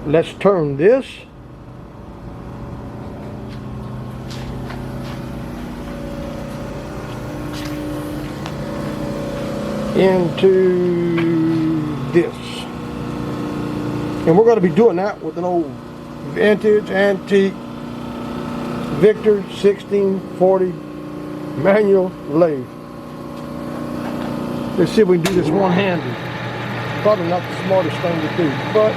let's turn this into this. And we're going to be doing that with an old vintage antique Victor 1640 manual lathe. Let's see if we can do this one-handed. Probably not the smartest thing to do, but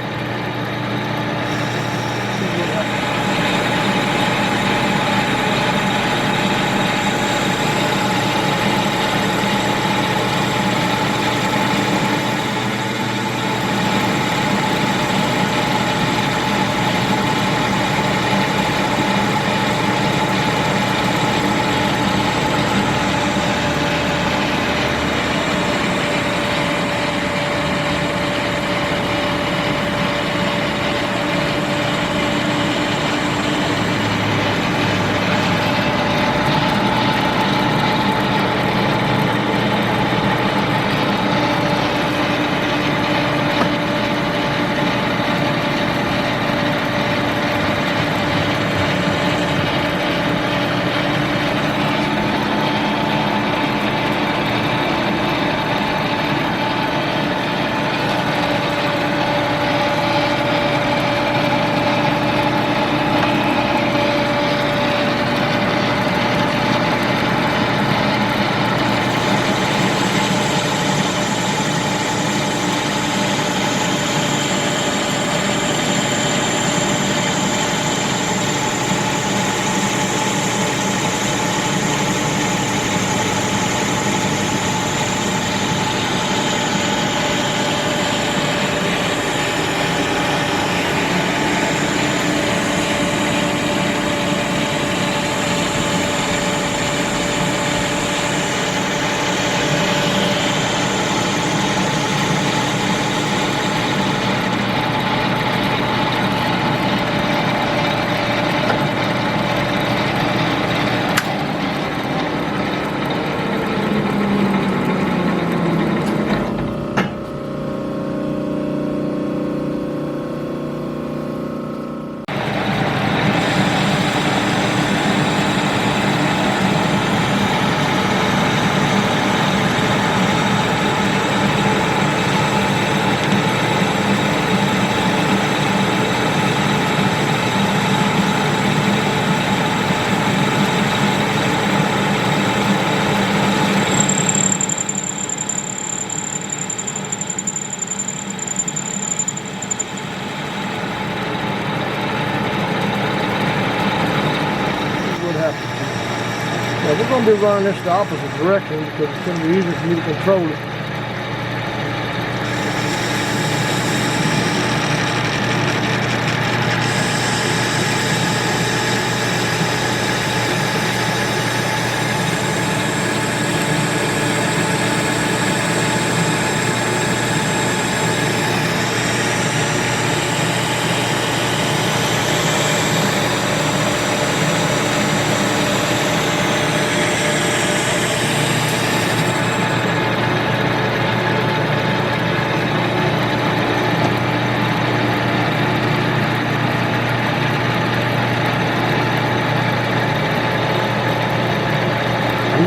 yeah, we're going to be running this the opposite direction because it's going to be easier for me to control it.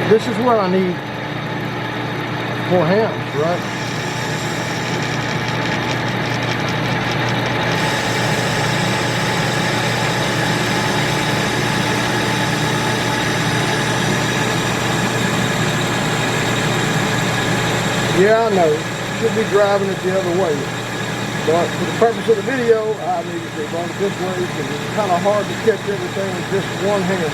This is where I need 4 hands, right? Yeah, I know. Should be driving it the other way. But for the purpose of the video, I need to run it this way because it's kind of hard to catch everything with just one hand.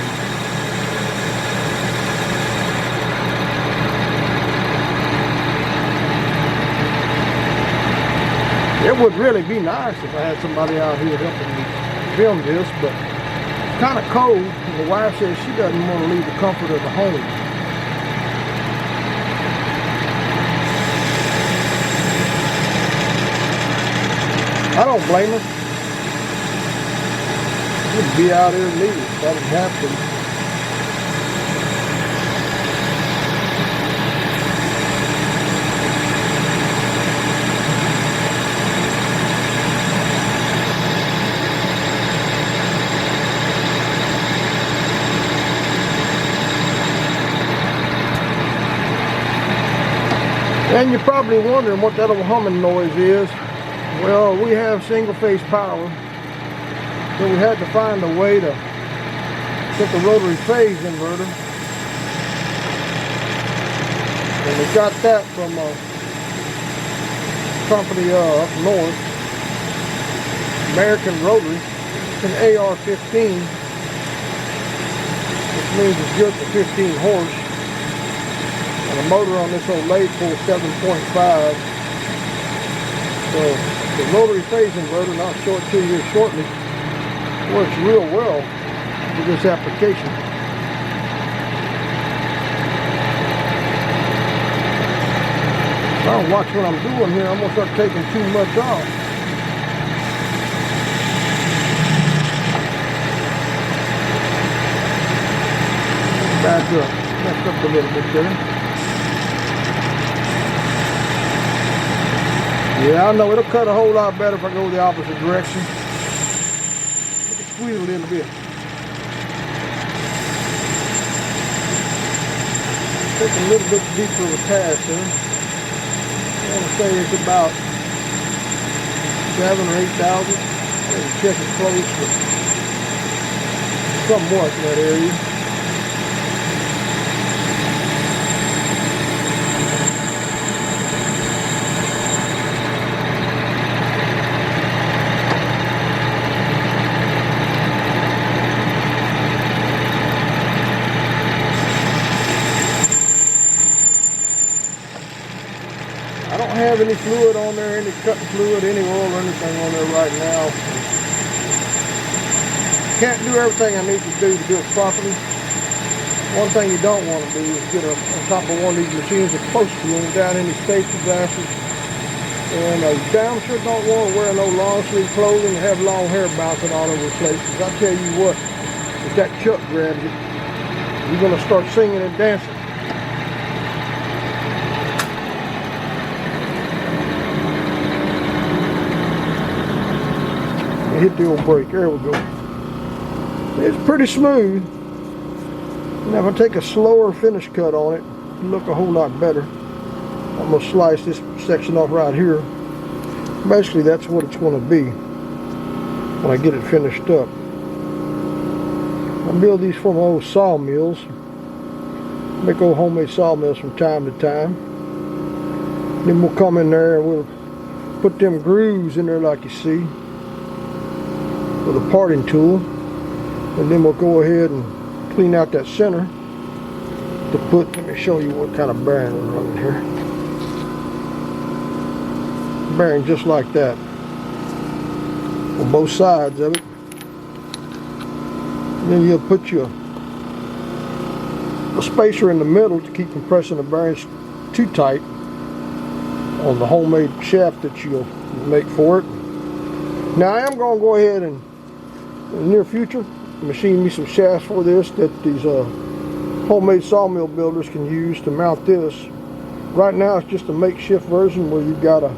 It would really be nice if I had somebody out here helping me film this, but it's kind of cold, and the wife says she doesn't want to leave the comfort of the home. I don't blame her. She'd be out here leaving if I didn't have to. And you're probably wondering what that little humming noise is. Well, we have single phase power, so we had to find a way to get the rotary phase inverter. And we got that from a company up north, American Rotary. It's an AR-15, which means it's good for 15 horse. And the motor on this old lathe pulls 7.5. So the rotary phase inverter, and I'll show it to you here shortly, works real well for this application. If I don't watch what I'm doing here, I'm going to start taking too much off. Back up, messed up a little bit there. Yeah, I know it'll cut a whole lot better if I go the opposite direction. Squeeze a little bit. Take a little bit deeper of a pass there. I want to say it's about 7,000 or 8,000. Check it close, but somewhat in that area. I don't have any fluid on there, any cutting fluid, any oil or anything on there right now. Can't do everything I need to do it properly. One thing you don't want to do is get on top of one of these machines that's close to you without any safety glasses. And you damn sure don't want to wear no long sleeve clothing and have long hair bouncing all over the place. Because I tell you what, if that chuck grabs you, you're going to start singing and dancing. Hit the old brake. There we go. It's pretty smooth. Now if I take a slower finish cut on it, it'll look a whole lot better. I'm going to slice this section off right here. Basically that's what it's going to be when I get it finished up. I build these for my old sawmills. Make old homemade sawmills from time to time. Then we'll come in there and we'll put them grooves in there like you see with a parting tool, and then we'll go ahead and clean out that center to put, let me show you what kind of bearing we're running here. Bearing just like that on both sides of it. And then you'll put your a spacer in the middle to keep compressing the bearings too tight on the homemade shaft that you'll make for it. Now I am going to go ahead and in the near future machine me some shafts for this that these homemade sawmill builders can use to mount this. Right now it's just a makeshift version where you've got to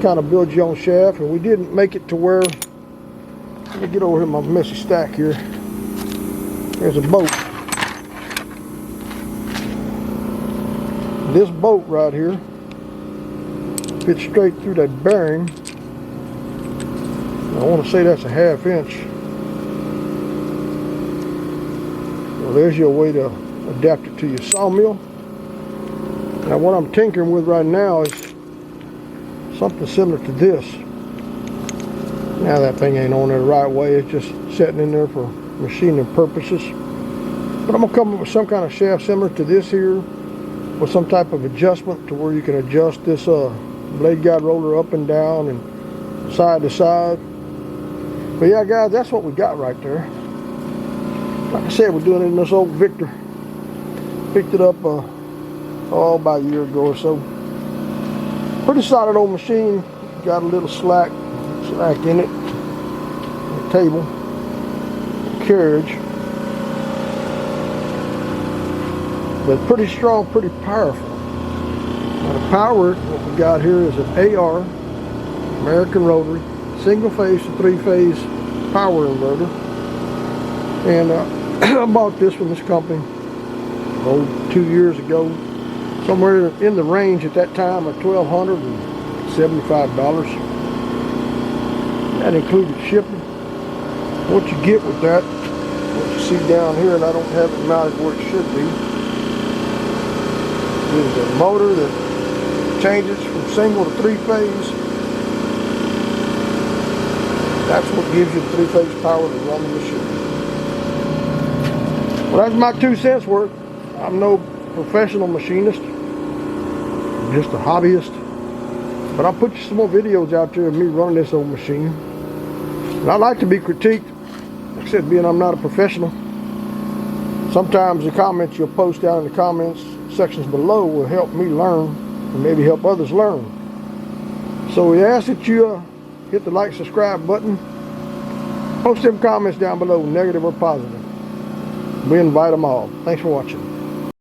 kind of build your own shaft, and we didn't make it to where, let me get over here my messy stack here. There's a bolt. This bolt right here fits straight through that bearing. I want to say that's a 1/2 inch. Well, there's your way to adapt it to your sawmill. Now what I'm tinkering with right now is something similar to this. Now that thing ain't on there the right way, it's just sitting in there for machining purposes. But I'm going to come up with some kind of shaft similar to this here with some type of adjustment to where you can adjust this blade guide roller up and down and side to side. But yeah guys, that's what we got right there. Like I said, we're doing it in this old Victor. Picked it up about a year ago or so. Pretty solid old machine. Got a little slack in it. The table, carriage. But pretty strong, pretty powerful. Now to power it, what we got here is an AR, American Rotary, single phase to 3-phase power inverter. And I bought this from this company 2 years ago. somewhere in the range at that time of $1,275. That included shipping. What you get with that, what you see down here, and I don't have it mounted where it should be, is a motor that changes from single to three-phase. That's what gives you the three-phase power to run the machine. Well, that's my 2 cents worth. I'm no professional machinist, I'm just a hobbyist. But I'll put you some more videos out there of me running this old machine. And I like to be critiqued. Like I said, being I'm not a professional, sometimes the comments you'll post down in the comments sections below will help me learn and maybe help others learn. So we ask that you hit the like, subscribe button. Post them comments down below, negative or positive. We invite them all. Thanks for watching.